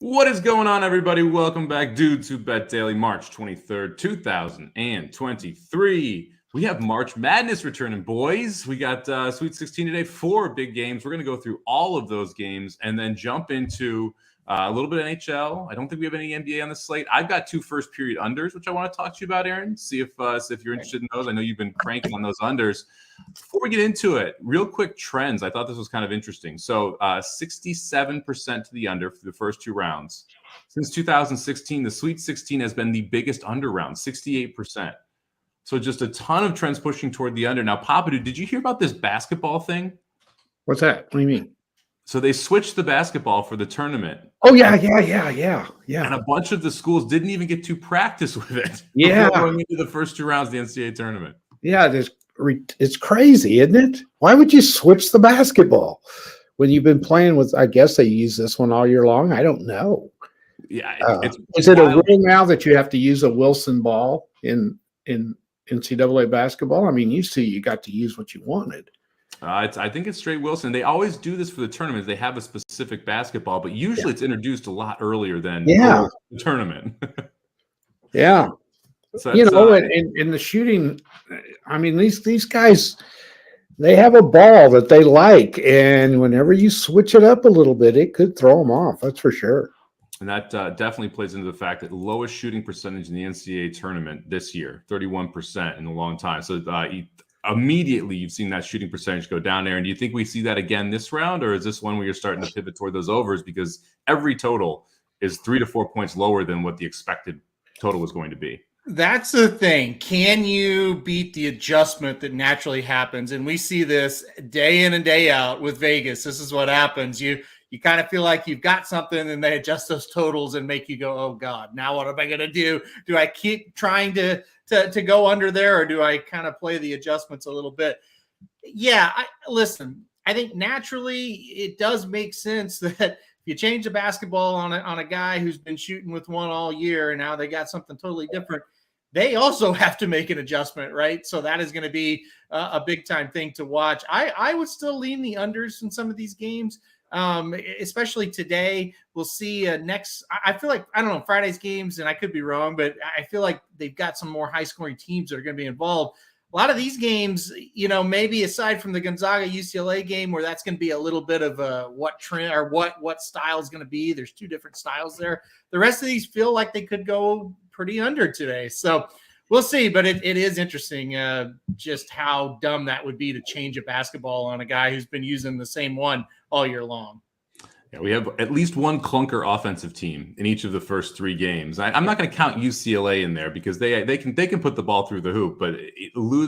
What is going on, everybody? Welcome back, Dudes Who Bet Daily, March 23rd, 2023. We have March Madness returning, boys. We got Sweet 16 today, 4 big games. We're going to go through all of those games and then jump into a little bit of NHL. I don't think we have any NBA on the slate. I've got 2 first-period unders, which I want to talk to you about, Aaron. See if you're interested in those. I know you've been cranking on those unders. Before we get into it, real quick trends. I thought this was kind of interesting. So 67% to the under for the first 2 rounds. Since 2016, the Sweet 16 has been the biggest under round, 68%. So just a ton of trends pushing toward the under. Now, Papadou, did you hear about this basketball thing? What's that? What do you mean? So they switched the basketball for the tournament. Oh, yeah. And a bunch of the schools didn't even get to practice with it. Yeah. Going into the first 2 rounds of the NCAA tournament. Yeah, it's crazy, isn't it? Why would you switch the basketball when you've been playing with? I guess they use this one all year long. I don't know. Yeah, is it a rule now that you have to use a Wilson ball in NCAA basketball? I mean, used to you got to use what you wanted. I think it's straight Wilson. They always do this for the tournaments. They have a specific basketball, but usually it's introduced a lot earlier than the tournament. Yeah. So in the shooting, I mean, these guys, they have a ball that they like, and whenever you switch it up a little bit, it could throw them off. That's for sure. And that definitely plays into the fact that lowest shooting percentage in the NCAA tournament this year, 31% in a long time. So immediately you've seen that shooting percentage go down there. And do you think we see that again this round, or is this one where you're starting to pivot toward those overs because every total is 3 to 4 points lower than what the expected total was going to be? That's the thing. Can you beat the adjustment that naturally happens? And we see this day in and day out with Vegas. This is what happens. You kind of feel like you've got something and they adjust those totals and make you go, oh God, now what am I going to do? Do I keep trying to go under there, or do I kind of play the adjustments a little bit? Yeah, listen, I think naturally it does make sense that if you change the basketball on a guy who's been shooting with one all year and now they got something totally different, they also have to make an adjustment, right? So that is going to be a big time thing to watch. I would still lean the unders in some of these games. Especially today. We'll see next. I feel like, I don't know, Friday's games, and I could be wrong, but I feel like they've got some more high scoring teams that are going to be involved. A lot of these games, maybe aside from the Gonzaga UCLA game, where that's going to be a little bit of a what trend or what style is going to be. There's 2 different styles there. The rest of these feel like they could go pretty under today. So we'll see, but it is interesting just how dumb that would be to change a basketball on a guy who's been using the same one all year long. Yeah, we have at least one clunker offensive team in each of the first 3 games. I'm not going to count UCLA in there because they can put the ball through the hoop, but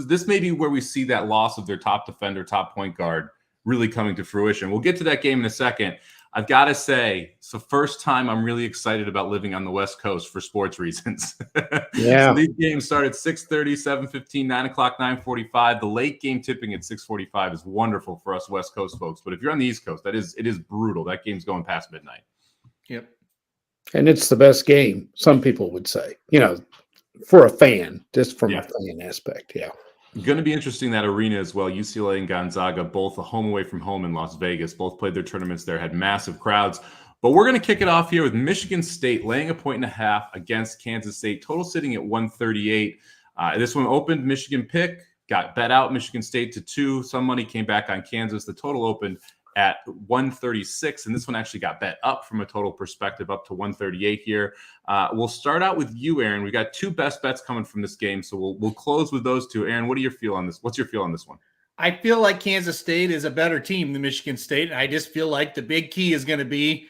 this may be where we see that loss of their top defender, top point guard really coming to fruition. We'll get to that game in a second. I've got to say, it's the first time I'm really excited about living on the West Coast for sports reasons. Yeah. So these games start at 6:30, 7:15, 9 o'clock, 9:45. The late game tipping at 6:45 is wonderful for us West Coast folks. But if you're on the East Coast, it is brutal. That game's going past midnight. Yep. And it's the best game, some people would say, for a fan, just from a fan aspect. Yeah. Going to be interesting, that arena as well. UCLA and Gonzaga, both a home away from home in Las Vegas, both played their tournaments there, had massive crowds. But we're going to kick it off here with Michigan State laying 1.5 against Kansas State. Total sitting at 138. This one opened Michigan pick, got bet out Michigan State to 2. Some money came back on Kansas. The total opened at 136, and this one actually got bet up from a total perspective up to 138 here. We'll start out with you, Aaron. We got 2 best bets coming from this game, so we'll close with those 2. Aaron, what's your feel on this one? I feel like Kansas State is a better team than Michigan State. I just feel like the big key is going to be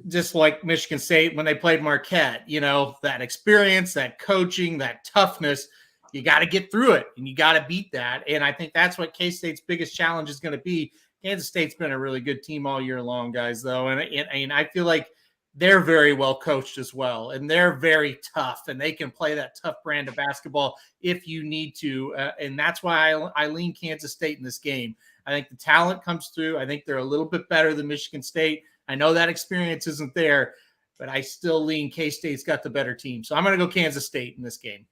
just like Michigan State when they played Marquette, that experience, that coaching, that toughness. You got to get through it, and you got to beat that. And I think that's what K-State's biggest challenge is going to be. Kansas State's been a really good team all year long, guys, though. And I feel like they're very well coached as well. And they're very tough, and they can play that tough brand of basketball if you need to. And that's why I lean Kansas State in this game. I think the talent comes through. I think they're a little bit better than Michigan State. I know that experience isn't there, but I still lean K-State's got the better team. So I'm going to go Kansas State in this game.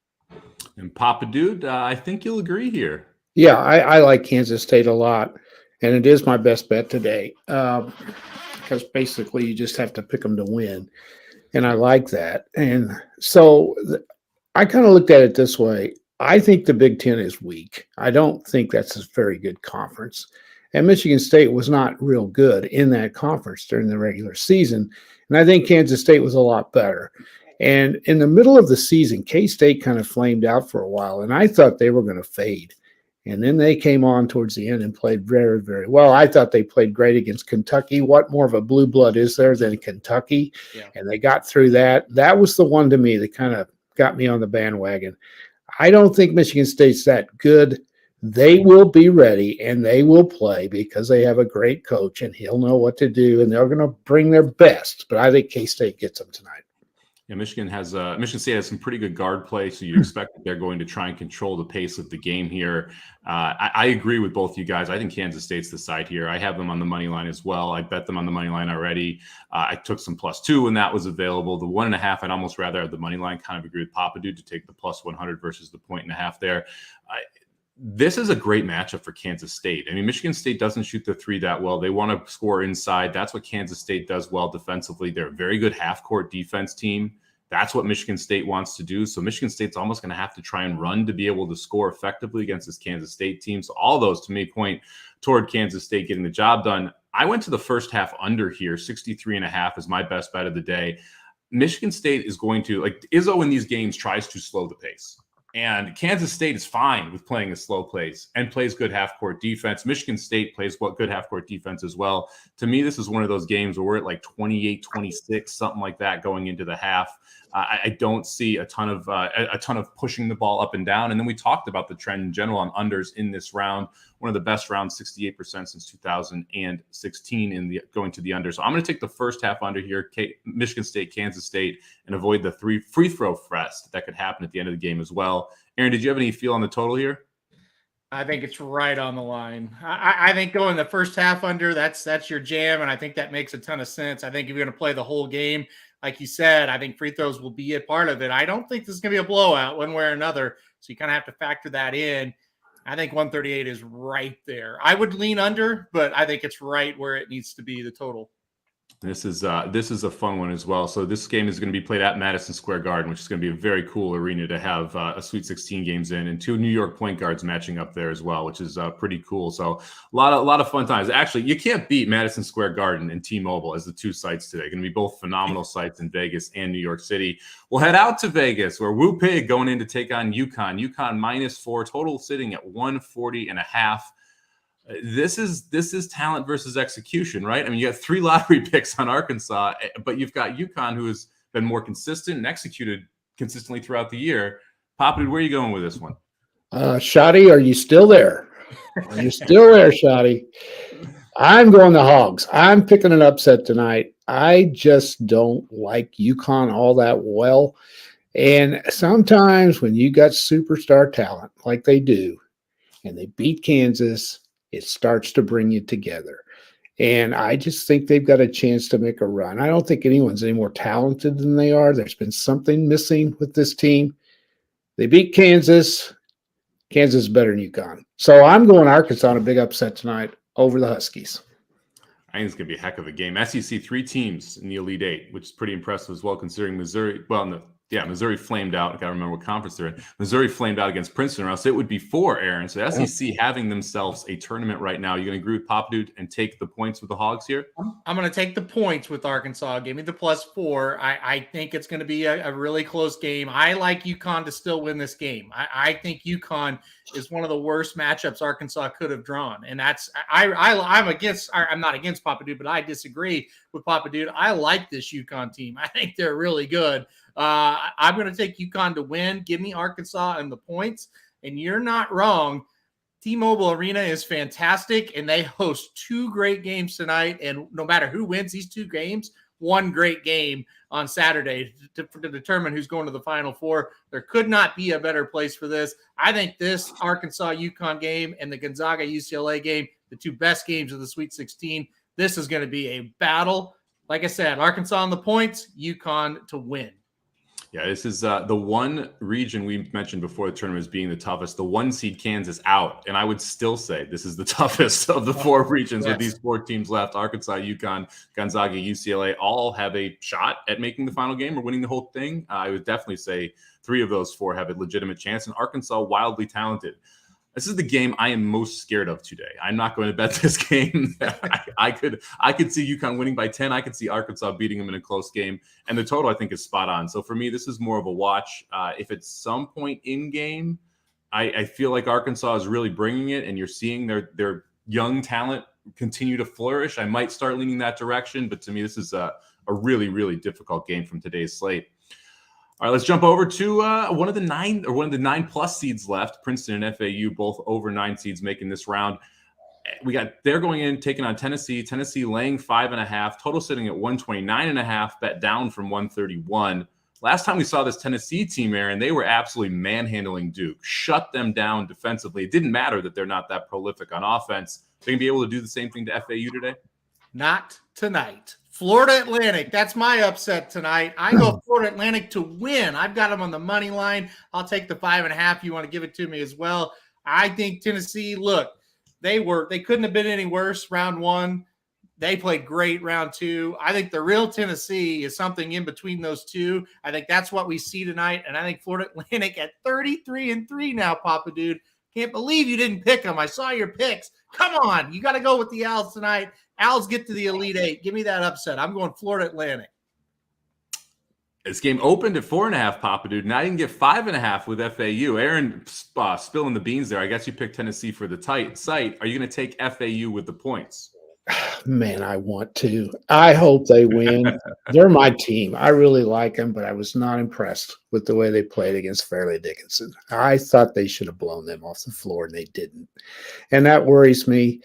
And Papa Dude, I think you'll agree here. Yeah, I like Kansas State a lot, and it is my best bet today. because basically you just have to pick them to win. And I like that. And so I kind of looked at it this way. I think the Big Ten is weak. I don't think that's a very good conference. And Michigan State was not real good in that conference during the regular season. And I think Kansas State was a lot better. And in the middle of the season, K-State kind of flamed out for a while, and I thought they were going to fade. And then they came on towards the end and played very, very well. I thought they played great against Kentucky. What more of a blue blood is there than Kentucky? Yeah. And they got through that. That was the one to me that kind of got me on the bandwagon. I don't think Michigan State's that good. They will be ready and they will play because they have a great coach and he'll know what to do and they're going to bring their best. But I think K-State gets them tonight. Yeah, Michigan State has some pretty good guard play, so you expect that they're going to try and control the pace of the game here. I agree with both you guys. I think Kansas State's the side here. I have them on the money line as well. I bet them on the money line already. I took some +2 when that was available. The 1.5, I'd almost rather have the money line. Kind of agree with Papa Dude to take the +100 versus the 1.5 there. This is a great matchup for Kansas State. I mean, Michigan State doesn't shoot the three that well. They want to score inside. That's what Kansas State does well defensively. They're a very good half-court defense team. That's what Michigan State wants to do. So Michigan State's almost going to have to try and run to be able to score effectively against this Kansas State team. So all those, to me, point toward Kansas State getting the job done. I went to the first half under here. 63.5 is my best bet of the day. Michigan State is going to, like Izzo in these games, tries to slow the pace. And Kansas State is fine with playing a slow pace and plays good half-court defense. Michigan State plays good half-court defense as well. To me, this is one of those games where we're at like 28-26, something like that going into the half. I don't see a ton of pushing the ball up and down. And then we talked about the trend in general on unders in this round. One of the best rounds, 68% since 2016 in the going to the under. So I'm going to take the first half under here, Michigan State, Kansas State, and avoid the 3 free throw fest that could happen at the end of the game as well. Aaron, did you have any feel on the total here? I think it's right on the line. I think going the first half under, that's your jam, and I think that makes a ton of sense. I think if you're going to play the whole game, like you said, I think free throws will be a part of it. I don't think this is going to be a blowout one way or another, so you kind of have to factor that in. I think 138 is right there. I would lean under, but I think it's right where it needs to be, the total. This is a fun one as well. So this game is going to be played at Madison Square Garden, which is going to be a very cool arena to have a Sweet 16 games in, and 2 New York point guards matching up there as well, which is pretty cool. So a lot of fun times. Actually, you can't beat Madison Square Garden and T-Mobile as the 2 sites today. Going to be both phenomenal sites in Vegas and New York City. We'll head out to Vegas, where Woo Pig going in to take on UConn. UConn -4, total sitting at 140.5. This is talent versus execution, right? I mean, you got 3 lottery picks on Arkansas, but you've got UConn, who has been more consistent and executed consistently throughout the year. Papa, where are you going with this one? Shotty, are you still there? Are you still there, Shotty? I'm going the Hogs. I'm picking an upset tonight. I just don't like UConn all that well. And sometimes when you got superstar talent like they do, and they beat Kansas, it starts to bring you together. And I just think they've got a chance to make a run. I don't think anyone's any more talented than they are. There's been something missing with this team. They beat Kansas. Kansas is better than UConn. So I'm going Arkansas on a big upset tonight over the Huskies. I think it's going to be a heck of a game. SEC 3 teams in the Elite 8, which is pretty impressive as well, considering Missouri. Well, Missouri flamed out. I got to remember what conference they're in. Missouri flamed out against Princeton, or else it would be 4, Aaron. So SEC having themselves a tournament right now. You're going to agree with Pop Dude and take the points with the Hogs here? I'm going to take the points with Arkansas. Give me the +4. I think it's going to be a really close game. I like UConn to still win this game. I think UConn is one of the worst matchups Arkansas could have drawn. And that's I'm not against Papa Dude, but I disagree with Papa Dude. I like this UConn team. I think they're really good. I'm going to take UConn to win. Give me Arkansas and the points. And you're not wrong. T-Mobile Arena is fantastic, and they host 2 great games tonight. And no matter who wins these 2 games, one great game on Saturday to determine who's going to the Final Four. There could not be a better place for this. I think this Arkansas-UConn game and the Gonzaga-UCLA game, the 2 best games of the Sweet 16, this is going to be a battle. Like I said, Arkansas on the points, UConn to win. Yeah, this is the one region we mentioned before the tournament as being the toughest. The 1 seed Kansas out, and I would still say this is the toughest of the 4 regions with these 4 teams left. Arkansas, UConn, Gonzaga, UCLA all have a shot at making the final game or winning the whole thing. I would definitely say 3 of those 4 have a legitimate chance, and Arkansas wildly talented. This is the game I am most scared of today. I'm not going to bet this game. I could see UConn winning by 10. I could see Arkansas beating them in a close game. And the total, I think, is spot on. So for me, this is more of a watch. If at some point in game, I feel like Arkansas is really bringing it and you're seeing their young talent continue to flourish, I might start leaning that direction. But to me, this is a really, really difficult game from today's slate. All right, let's jump over to one of the 9+ seeds left. Princeton and FAU, both over 9 seeds making this round. They're going in, taking on Tennessee. Tennessee laying 5.5, total sitting at 129.5, bet down from 131. Last time we saw this Tennessee team, Aaron, they were absolutely manhandling Duke, shut them down defensively. It didn't matter that they're not that prolific on offense. They're going to be able to do the same thing to FAU today? Not tonight. Florida Atlantic, that's my upset tonight. I go Florida Atlantic to win. I've got them on the money line. I'll take the 5.5. You want to give it to me as well. I think Tennessee, look, they couldn't have been any worse round 1. They played great round 2. I think the real Tennessee is something in between those 2. I think that's what we see tonight. And I think Florida Atlantic at 33-3 now, Papa Dude. Can't believe you didn't pick them. I saw your picks. Come on. You got to go with the Owls tonight. Owls get to the Elite 8. Give me that upset. I'm going Florida Atlantic. This game opened at 4.5, Papa Dude. Now you can get 5.5 with FAU. Aaron spilling the beans there. I guess you picked Tennessee for the tight site. Are you going to take FAU with the points? Man, I want to. I hope they win. They're my team. I really like them, but I was not impressed with the way they played against Fairleigh Dickinson. I thought they should have blown them off the floor, and they didn't. And that worries me.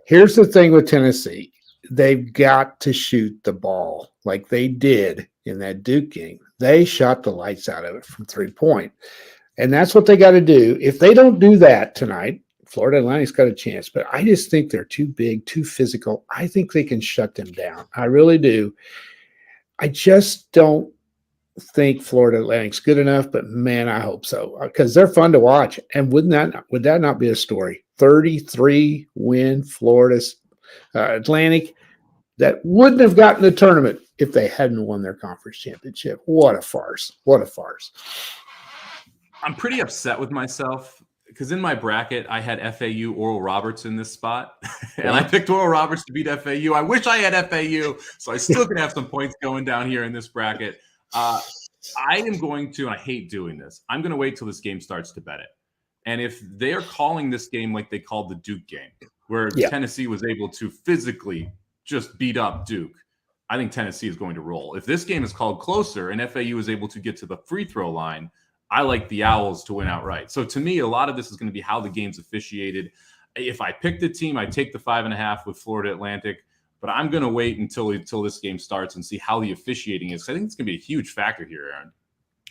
Here's the thing with Tennessee. They've got to shoot the ball like they did in that Duke game. They shot the lights out of it from 3-point. And that's what they got to do. If they don't do that tonight, Florida Atlantic's got a chance, but I just think they're too big, too physical. I think they can shut them down. I really do. I just don't think Florida Atlantic's good enough, but man, I hope so because they're fun to watch. And would that not be a story? 33 win Florida Atlantic that wouldn't have gotten the tournament if they hadn't won their conference championship. What a farce. What a farce. I'm pretty upset with myself because in my bracket, I had FAU Oral Roberts in this spot, and I picked Oral Roberts to beat FAU. I wish I had FAU, so I still could have some points going down here in this bracket. I am going to, and I hate doing this, I'm going to wait till this game starts to bet it. And if they're calling this game like they called the Duke game, where Tennessee was able to physically just beat up Duke, I think Tennessee is going to roll. If this game is called closer and FAU is able to get to the free throw line, I like the Owls to win outright. So to me, a lot of this is going to be how the game's officiated. If I pick the team, I take the 5.5 with Florida Atlantic, but I'm going to wait until this game starts and see how the officiating is. I think it's going to be a huge factor here, Aaron.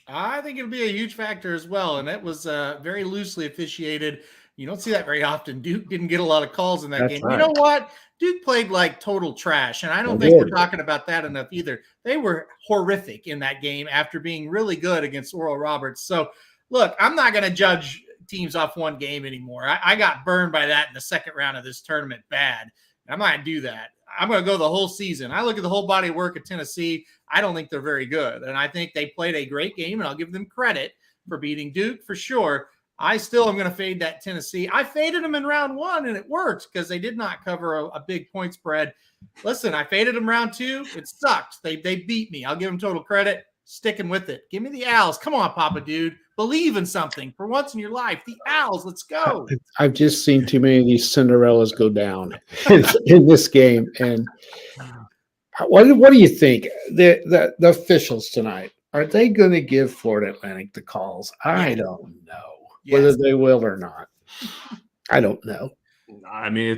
I think it'll be a huge factor as well, and it was very loosely officiated. You don't see that very often. Duke didn't get a lot of calls in that game. Right. You know what? Duke played like total trash, and I don't think we're talking about that enough either. They were horrific in that game after being really good against Oral Roberts. So, look, I'm not going to judge teams off one game anymore. I got burned by that in the second round of this tournament bad. I'm not going to do that. I'm going to go the whole season. I look at the whole body of work of Tennessee. I don't think they're very good, and I think they played a great game, and I'll give them credit for beating Duke for sure. I still am going to fade that Tennessee. I faded them in round 1, and it worked because they did not cover a big point spread. Listen, I faded them round 2. It sucked. They beat me. I'll give them total credit. Sticking with it. Give me the Owls. Come on, Papa Dude. Believe in something for once in your life. The Owls. Let's go. I've just seen too many of these Cinderellas go down in this game. And what do you think? The officials tonight, are they going to give Florida Atlantic the calls? I don't know. Whether they will or not. I don't know. I mean,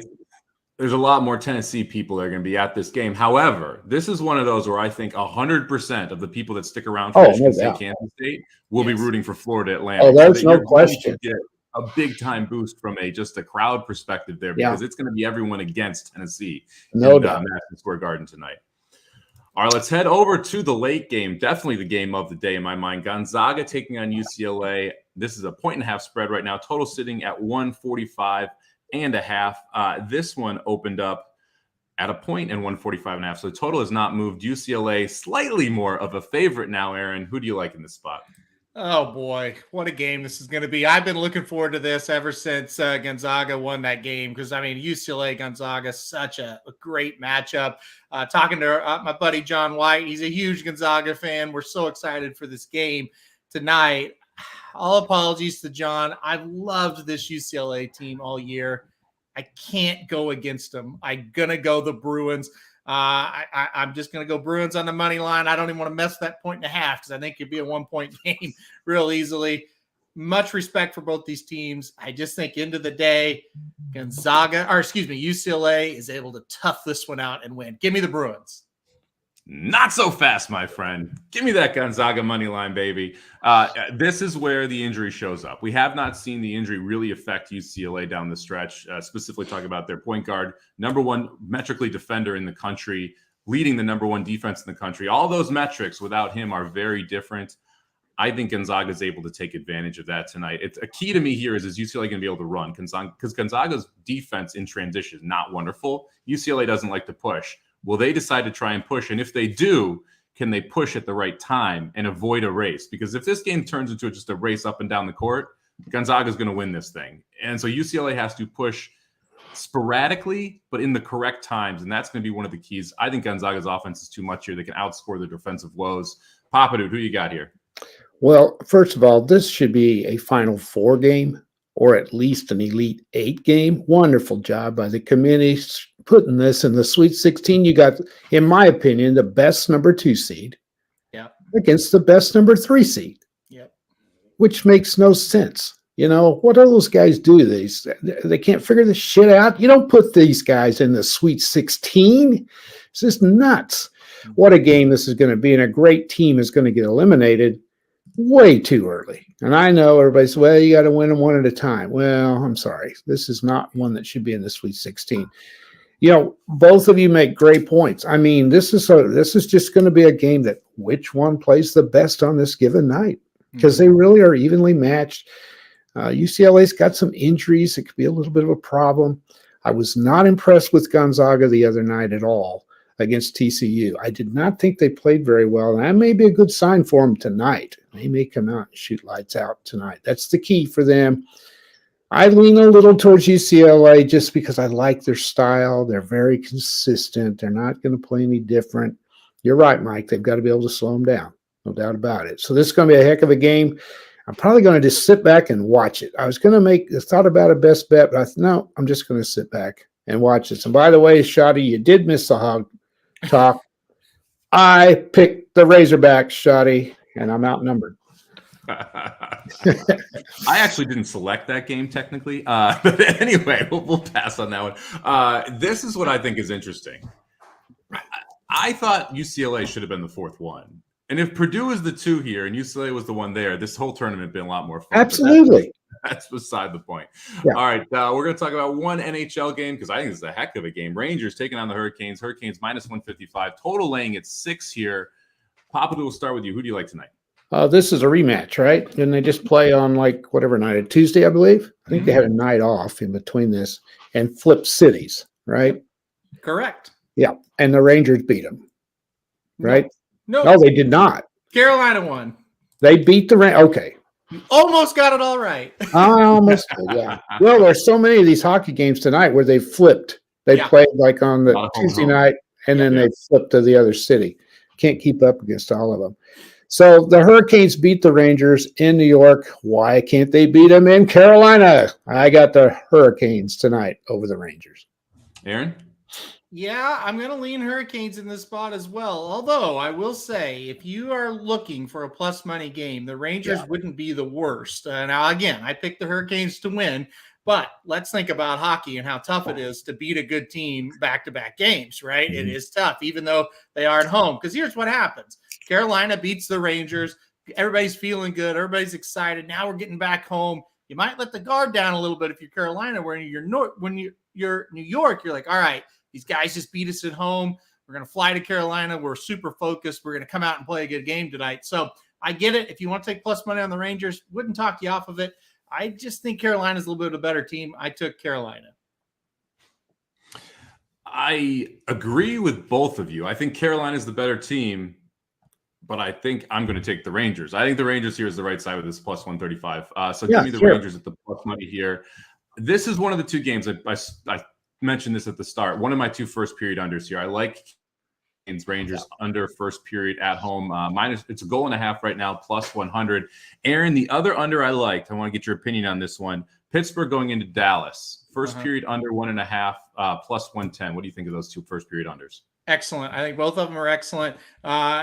there's a lot more Tennessee people that are going to be at this game. However, this is one of those where I think 100% of the people that stick around for Michigan State, Kansas State will be rooting for Florida Atlantic. Oh, there's no question. Get a big-time boost from just a crowd perspective there because it's going to be everyone against Tennessee. No doubt. Madison Square Garden tonight. All right, let's head over to the late game. Definitely the game of the day in my mind. Gonzaga taking on UCLA. This is a 1.5 spread right now. Total sitting at 145.5. This one opened up at a point and 145.5. So the total has not moved. UCLA slightly more of a favorite now. Aaron, who do you like in this spot? Oh boy, what a game this is going to be. I've been looking forward to this ever since Gonzaga won that game because, I mean, UCLA Gonzaga, such a great matchup. Talking to my buddy John White, he's a huge Gonzaga fan. We're so excited for this game tonight. All apologies to John. I've loved this UCLA team all year. I can't go against them. I'm going to go the Bruins. I'm just going to go Bruins on the money line. I don't even want to mess with that 1.5 because I think it'd be a 1-point game real easily. Much respect for both these teams. I just think end of the day, UCLA is able to tough this one out and win. Give me the Bruins. Not so fast, my friend. Give me that Gonzaga money line, baby. This is where the injury shows up. We have not seen the injury really affect UCLA down the stretch, specifically talking about their point guard, number one metrically defender in the country, leading the number one defense in the country. All those metrics without him are very different. I think Gonzaga is able to take advantage of that tonight. It's a key to me here is UCLA going to be able to run because Gonzaga's defense in transition is not wonderful. UCLA doesn't like to push. Will they decide to try and push? And if they do, can they push at the right time and avoid a race? Because if this game turns into just a race up and down the court, Gonzaga is going to win this thing. And so UCLA has to push sporadically, but in the correct times. And that's going to be one of the keys. I think Gonzaga's offense is too much here. They can outscore their defensive woes. Papadou, who you got here? Well, first of all, this should be a Final Four game or at least an Elite Eight game. Wonderful job by the committee putting this in the Sweet 16. You got, in my opinion, the best number 2 seed against the best number 3 seed, which makes no sense. You know, what do those guys do? They can't figure this shit out. You don't put these guys in the Sweet 16. It's just nuts. What a game this is going to be, and a great team is going to get eliminated way too early. And I know everybody's, well, you got to win them one at a time. Well, I'm sorry. This is not one that should be in the Sweet 16. You know, both of you make great points. I mean, this is just going to be a game that which one plays the best on this given night because they really are evenly matched. UCLA's got some injuries. It could be a little bit of a problem. I was not impressed with Gonzaga the other night at all against TCU. I did not think they played very well, and that may be a good sign for them tonight. They may come out and shoot lights out tonight. That's the key for them. I lean a little towards UCLA just because I like their style. They're very consistent. They're not going to play any different. You're right, Mike. They've got to be able to slow them down. No doubt about it. So this is going to be a heck of a game. I'm probably going to just sit back and watch it. I was going to thought about a best bet, but I thought, no, I'm just going to sit back and watch this. And by the way, Shotty, you did miss the hog talk. I picked the Razorbacks, Shotty, and I'm outnumbered. I actually didn't select that game technically. But anyway, we'll pass on that one. This is what I think is interesting. I thought UCLA should have been the fourth one. And if Purdue is the 2 here and UCLA was the 1 there, this whole tournament would been a lot more fun. Absolutely. That's beside the point. Yeah. All right, we're going to talk about one NHL game because I think it's a heck of a game. Rangers taking on the Hurricanes. Hurricanes minus 155. Total laying at 6 here. Papadou, we'll start with you. Who do you like tonight? This is a rematch, right? Didn't they just play on like whatever night? A Tuesday, I believe. I think they had a night off in between this and flipped cities, right? Correct. Yeah, and the Rangers beat them, right? No, they did not. Carolina won. They beat the Rangers. Okay. You almost got it all right. I almost did, yeah. Well, there's so many of these hockey games tonight where they flipped. They played like on the Tuesday night, and then they flipped to the other city. Can't keep up against all of them. So the Hurricanes beat the Rangers in New York. Why can't they beat them in Carolina? I got the Hurricanes tonight over the Rangers. Aaron? Yeah, I'm going to lean Hurricanes in this spot as well. Although I will say, if you are looking for a plus money game, the Rangers wouldn't be the worst. Now, again, I picked the Hurricanes to win, but let's think about hockey and how tough it is to beat a good team back-to-back games, right? It is tough, even though they are at home. Because here's what happens. Carolina beats the Rangers. Everybody's feeling good. Everybody's excited. Now we're getting back home. You might let the guard down a little bit if you're Carolina, when you're New York, you're like, all right, these guys just beat us at home. We're going to fly to Carolina. We're super focused. We're going to come out and play a good game tonight. So I get it. If you want to take plus money on the Rangers, wouldn't talk you off of it. I just think Carolina's a little bit of a better team. I took Carolina. I agree with both of you. I think Carolina is the better team, but I think I'm going to take the Rangers. I think the Rangers here is the right side with this plus 135. So give me the Rangers at the plus money here. This is one of the two games. I mentioned this at the start. One of my two first period unders here. I like Rangers under first period at home. It's a goal and a half right now, plus 100. Aaron, the other under I liked, I want to get your opinion on this one. Pittsburgh going into Dallas. First period under 1.5, plus 110. What do you think of those two first period unders? Excellent. I think both of them are excellent.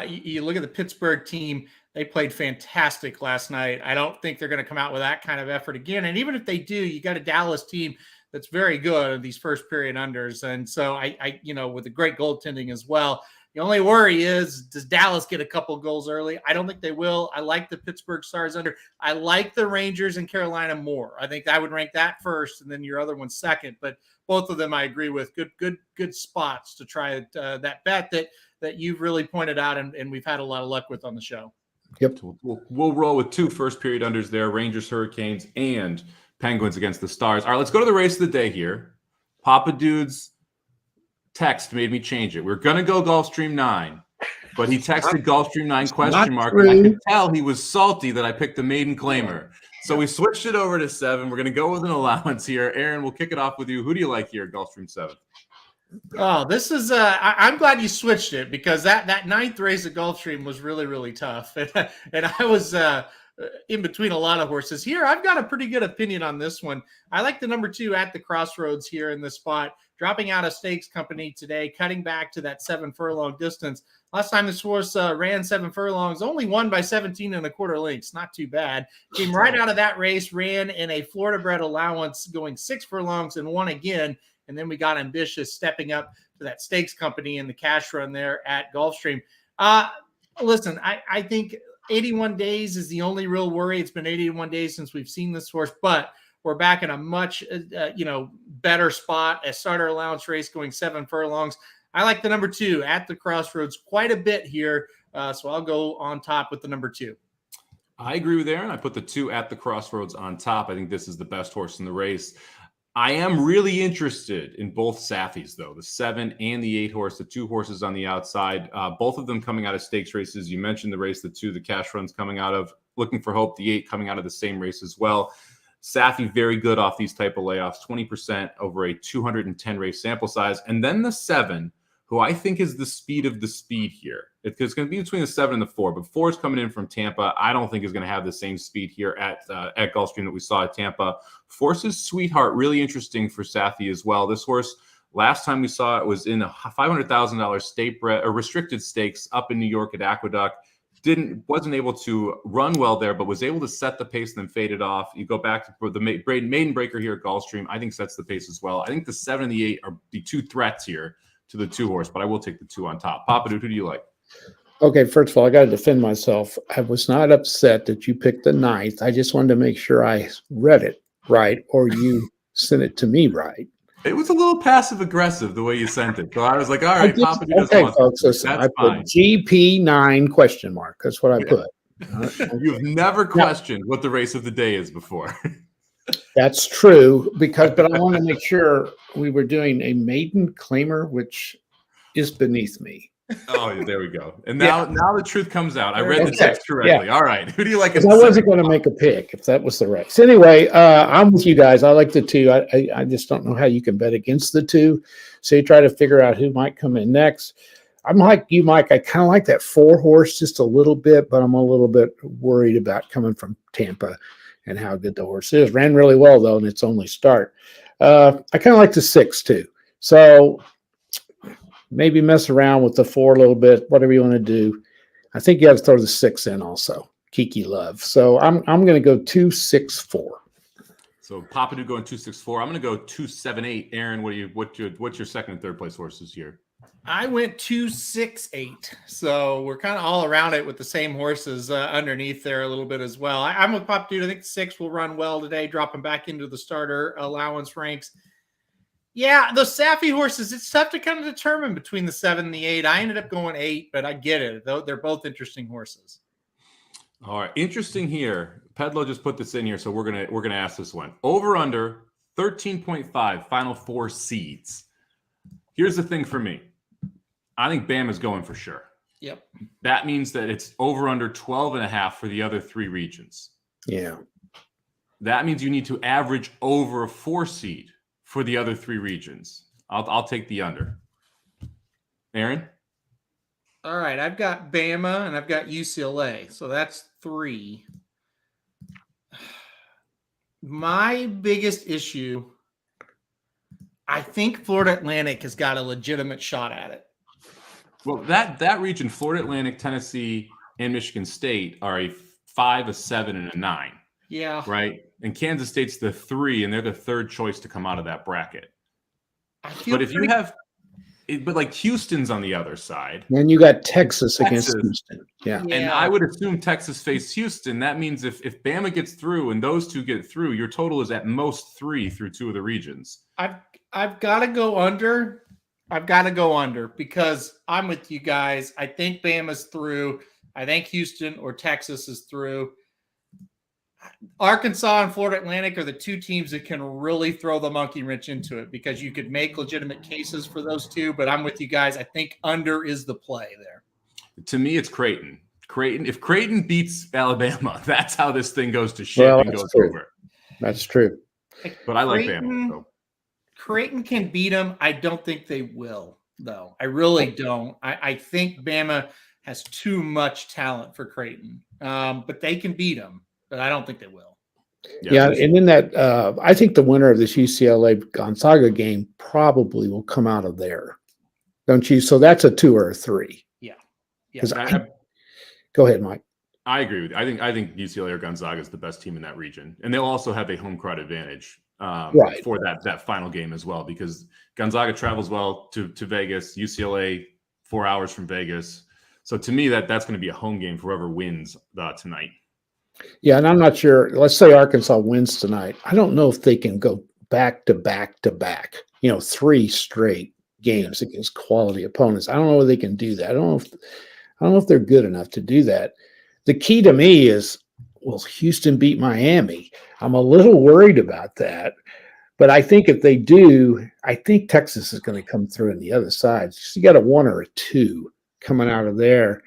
You look at the Pittsburgh team. They played fantastic last night. I don't think they're going to come out with that kind of effort again. And even if they do, you got a Dallas team that's very good at these first period unders. And so I with a great goaltending as well. The only worry is, does Dallas get a couple goals early? I don't think they will. I like the Pittsburgh Stars under. I like the Rangers and Carolina more. I think I would rank that first, and then your other one second. But both of them I agree with. Good spots to try that bet that you've really pointed out, and we've had a lot of luck with on the show. Yep. We'll roll with two first period unders there: Rangers, Hurricanes, and Penguins against the Stars. All right, let's go to the race of the day here. Papa Dude's text made me change it. We're going to go Gulfstream 9, but he texted Gulfstream 9 question mark. And I could tell he was salty that I picked the maiden claimer. So we switched it over to 7. We're going to go with an allowance here. Aaron, we'll kick it off with you. Who do you like here, Gulfstream 7? Oh, this is I'm glad you switched it, because that ninth race at Gulfstream was really, really tough. And I was in between a lot of horses here. I've got a pretty good opinion on this one. I like the number 2 at the Crossroads here in this spot, dropping out of Stakes Company today, cutting back to that 7 furlong distance. Last time this horse ran 7 furlongs, only won by 17 1/4 lengths. Not too bad. Came right out of that race, ran in a Florida bred allowance, going 6 furlongs and won again. And then we got ambitious, stepping up to that Stakes Company in the cash run there at Gulfstream. Listen, I think 81 days is the only real worry. It's been 81 days since we've seen this horse, but we're back in a much, better spot. A starter allowance race going 7 furlongs. I like the number 2 at the Crossroads quite a bit here. So I'll go on top with the number 2. I agree with Aaron. I put the 2 at the Crossroads on top. I think this is the best horse in the race. I am really interested in both Saffys, though, the 7 and the 8 horse, the 2 horses on the outside, both of them coming out of stakes races. You mentioned the race, the 2, the cash runs coming out of Looking for Hope, the 8 coming out of the same race as well. Saffy, very good off these type of layoffs, 20% over a 210 race sample size. And then the 7, who I think is the speed of the speed here. It's going to be between the 7 and the 4, but 4 is coming in from Tampa. I don't think is going to have the same speed here at Gulfstream that we saw at Tampa. Force's Sweetheart, really interesting for Saffy as well. This horse, last time we saw it was in a $500,000 state bred or restricted stakes up in New York at Aqueduct. Wasn't able to run well there, but was able to set the pace and then faded off. You go back to the maiden breaker here at Gulfstream. I think sets the pace as well. I think the 7 and the 8 are the 2 threats here to the 2 horse, but I will take the 2 on top. Papa Dude, who do you like? Okay, first of all, I got to defend myself. I was not upset that you picked the 9th. I just wanted to make sure I read it right, or you sent it to me right. It was a little passive aggressive the way you sent it. So I was like, all right, Papa Dude doesn't want folks, listen, I put GP9 question mark. That's what I put. You've never questioned what the race of the day is before. That's true, but I want to make sure we were doing a maiden claimer, which is beneath me. Oh, there we go. And now the truth comes out. I read the text correctly. Yeah. All right. Who do you like? I wasn't going to make a pick if that was the race. Anyway, I'm with you guys. I like the 2. I just don't know how you can bet against the 2. So you try to figure out who might come in next. I'm like you, Mike. I kind of like that 4 horse just a little bit, but I'm a little bit worried about coming from Tampa and how good the horse is. Ran really well, though, in its only start. I kind of like the 6, too. So maybe mess around with the 4 a little bit, whatever you want to do. I think you have to throw the 6 in also. Kiki Love. So I'm going to go 2-6-4. So Papa Dude going 2-6-4. I'm going to go 2-7-8. Aaron, what's your second and third place horses here? I went 2-6-8. So we're kind of all around it with the same horses underneath there a little bit as well. I'm with Papa Dude. I think 6 will run well today, dropping back into the starter allowance ranks. Yeah, those Saffy horses, it's tough to kind of determine between the 7 and the 8. I ended up going 8, but I get it. Though they're both interesting horses. All right, interesting here. Pedlo just put this in here, so we're gonna ask this one. Over under 13.5 final 4 seeds. Here's the thing for me. I think Bama's going for sure. Yep. That means that it's over under 12.5 for the other 3 regions. Yeah. That means you need to average over a 4 seed for the other 3 regions. I'll take the under. Aaron? All right, I've got Bama and I've got UCLA, so that's 3. My biggest issue, I think Florida Atlantic has got a legitimate shot at it. Well, that region, Florida Atlantic, Tennessee, and Michigan State are a 5, a 7, and a 9. Yeah. Right? And Kansas State's the 3, and they're the 3rd choice to come out of that bracket. But if you have but like Houston's on the other side. And you got Texas against Houston. Yeah. And I would assume Texas faced Houston. That means if Bama gets through and those 2 get through, your total is at most 3 through 2 of the regions. I've got to go under. I've got to go under because I'm with you guys. I think Bama's through. I think Houston or Texas is through. Arkansas and Florida Atlantic are the 2 teams that can really throw the monkey wrench into it because you could make legitimate cases for those 2, but I'm with you guys. I think under is the play there. To me, it's Creighton. If Creighton beats Alabama, that's how this thing goes to shit and goes over. That's true. But I like Bama. So. Creighton can beat them. I don't think they will, though. I really don't. I think Bama has too much talent for Creighton, but they can beat them. But I don't think they will. Yeah, and in that, I think the winner of this UCLA Gonzaga game probably will come out of there, don't you? So that's a 2 or a 3. Yeah. Go ahead, Mike. I agree with you. I think UCLA or Gonzaga is the best team in that region, and they'll also have a home crowd advantage for that final game as well because Gonzaga travels well to Vegas, UCLA 4 hours from Vegas. So to me, that's going to be a home game for whoever wins tonight. Yeah, and I'm not sure. Let's say Arkansas wins tonight. I don't know if they can go back to back to back, 3 straight games against quality opponents. I don't know if they can do that. I don't know if they're good enough to do that. The key to me is, will Houston beat Miami? I'm a little worried about that. But I think if they do, I think Texas is going to come through on the other side. So you got a 1 or a 2 coming out of there.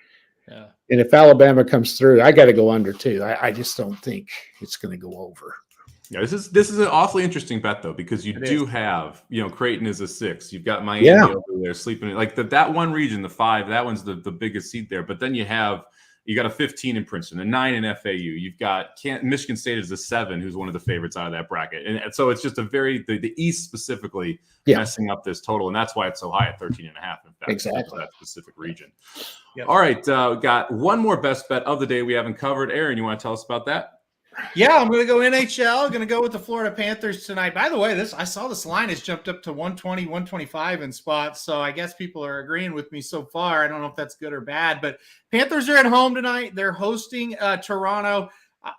Yeah. And if Alabama comes through, I got to go under too. I just don't think it's going to go over. Yeah, this is an awfully interesting bet though because you do have Creighton is a 6. You've got Miami over there sleeping like that one region, the 5. That one's the biggest seed there. But then you got a 15 in Princeton, a 9 in FAU. You've got Michigan State is a 7, who's one of the favorites out of that bracket. And so it's just the East specifically messing up this total. And that's why it's so high at 13.5. In fact, exactly. That specific region. Yep. All right. Got one more best bet of the day we haven't covered. Aaron, you want to tell us about that? Yeah, I'm going to go NHL. I'm going to go with the Florida Panthers tonight. By the way, I saw this line has jumped up to 120, 125 in spots. So I guess people are agreeing with me so far. I don't know if that's good or bad, but Panthers are at home tonight. They're hosting Toronto.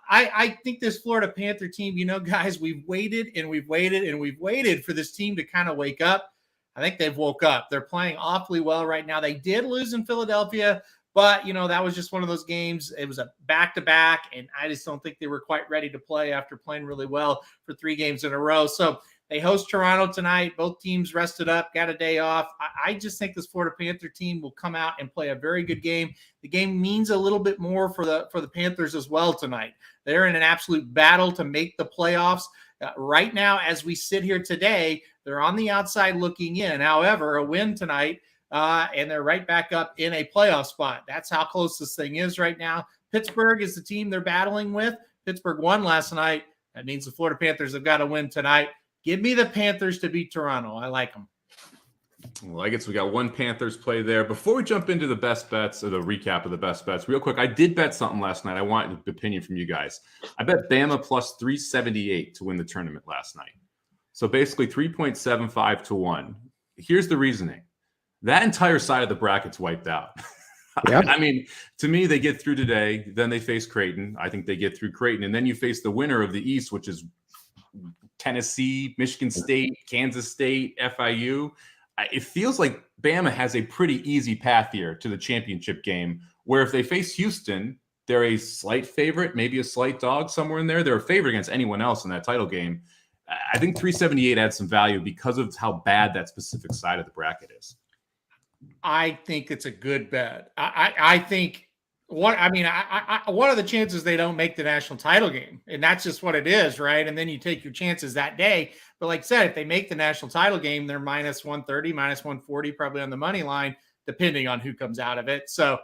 I think this Florida Panther team, guys, we've waited and we've waited and we've waited for this team to kind of wake up. I think they've woke up. They're playing awfully well right now. They did lose in Philadelphia. But, that was just one of those games. It was a back-to-back, and I just don't think they were quite ready to play after playing really well for 3 games in a row. So they host Toronto tonight. Both teams rested up, got a day off. I just think this Florida Panther team will come out and play a very good game. The game means a little bit more for the Panthers as well tonight. They're in an absolute battle to make the playoffs. Right now, as we sit here today, they're on the outside looking in. However, a win tonight, and they're right back up in a playoff spot. That's how close this thing is right now. Pittsburgh is the team they're battling with. Pittsburgh won last night. That means the Florida Panthers have got to win tonight. Give me the Panthers to beat Toronto. I like them. Well, I guess we got one Panthers play there. Before we jump into the best bets or the recap of the best bets, real quick, I did bet something last night. I want an opinion from you guys. I bet Bama plus 378 to win the tournament last night. So basically 3.75 to 1. Here's the reasoning. That entire side of the bracket's wiped out. Yep. I mean, to me, they get through today. Then they face Creighton. I think they get through Creighton. And then you face the winner of the East, which is Tennessee, Michigan State, Kansas State, FIU. It feels like Bama has a pretty easy path here to the championship game, where if they face Houston, they're a slight favorite, maybe a slight dog somewhere in there. They're a favorite against anyone else in that title game. I think 378 adds some value because of how bad that specific side of the bracket is. I think it's a good bet. I think one of the chances they don't make the national title game, and that's just what it is, right? And then you take your chances that day. But like I said, if they make the national title game, they're minus 130, minus 140, probably on the money line, depending on who comes out of it. So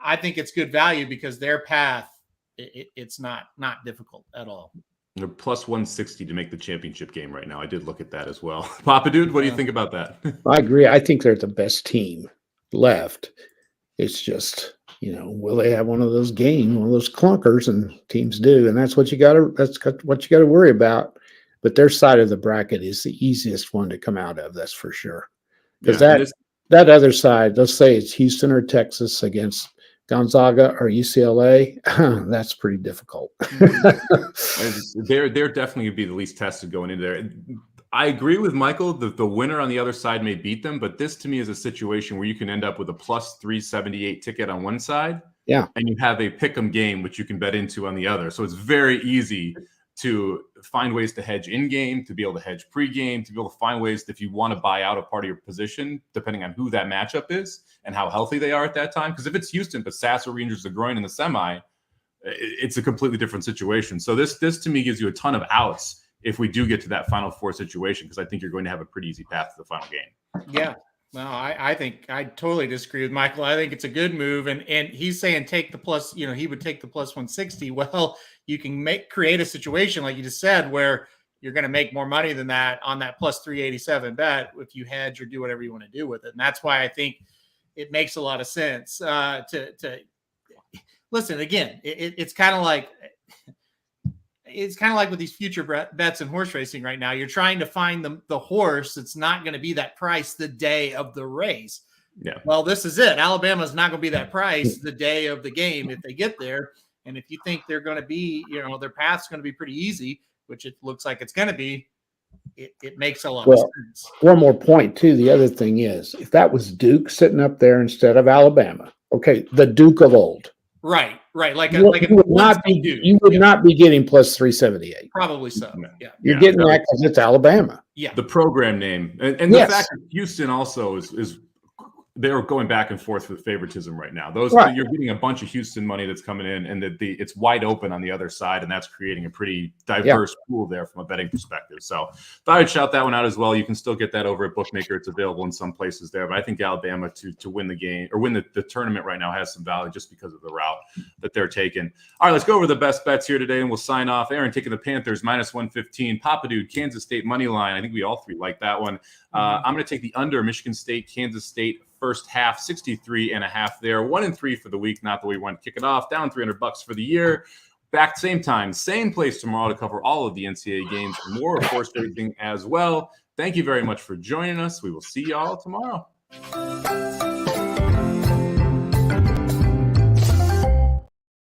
I think it's good value because their path, it's not difficult at all. They're plus 160 to make the championship game right now. I did look at that as well. Papa Dude, what do you think about that? I agree. I think they're the best team left. It's just, will they have one of those games, one of those clunkers, and teams do, and that's what you got to worry about. But their side of the bracket is the easiest one to come out of. That's for sure. Because that other side, let's say it's Houston or Texas against Gonzaga or UCLA, that's pretty difficult. They're definitely going to be the least tested going into there. I agree with Michael. The winner on the other side may beat them, but this to me is a situation where you can end up with a plus 378 ticket on one side. Yeah. And you have a pick'em game, which you can bet into on the other. So it's very easy to find ways to hedge in-game, to be able to hedge pre-game, to be able to find ways if you want to buy out a part of your position, depending on who that matchup is and how healthy they are at that time. Because if it's Houston, but Sasser re-injures the groin in the semi, it's a completely different situation. So this to me gives you a ton of outs if we do get to that Final Four situation, because I think you're going to have a pretty easy path to the final game. Yeah. No, I think I totally disagree with Michael. I think it's a good move. And he's saying take the plus, he would take the plus 160. Well, you can create a situation, like you just said, where you're going to make more money than that on that plus 387 bet if you hedge or do whatever you want to do with it. And that's why I think it makes a lot of sense to listen. Again, it's kind of like with these future bets in horse racing right now. You're trying to find the horse that's not going to be that price the day of the race. Yeah. Well, this is it. Alabama's not going to be that price the day of the game if they get there. And if you think they're going to be, their path's going to be pretty easy, which it looks like it's going to be, it makes a lot of sense. One more point, too. The other thing is, if that was Duke sitting up there instead of Alabama, okay, the Duke of old. Right. You would not be getting plus 378. Probably so. Yeah. You're getting that because it's Alabama. Yeah. The program name. And the fact that Houston also is they're going back and forth with favoritism right now. You're getting a bunch of Houston money that's coming in, and it's wide open on the other side, and that's creating a pretty diverse pool there from a betting perspective. So thought I'd shout that one out as well. You can still get that over at Bookmaker. It's available in some places there, but I think Alabama to win the game or win the tournament right now has some value just because of the route that they're taking. All right, let's go over the best bets here today, and we'll sign off. Aaron taking the Panthers minus 115. Papa Dude, Kansas State money line. I think we all three like that one. I'm going to take the under Michigan State, Kansas State first half, 63.5 there. 1-3 for the week. Not that we want to kick it off. Down $300 for the year. Back same time, same place tomorrow to cover all of the NCAA games and more, of course, everything as well. Thank you very much for joining us. We will see y'all tomorrow.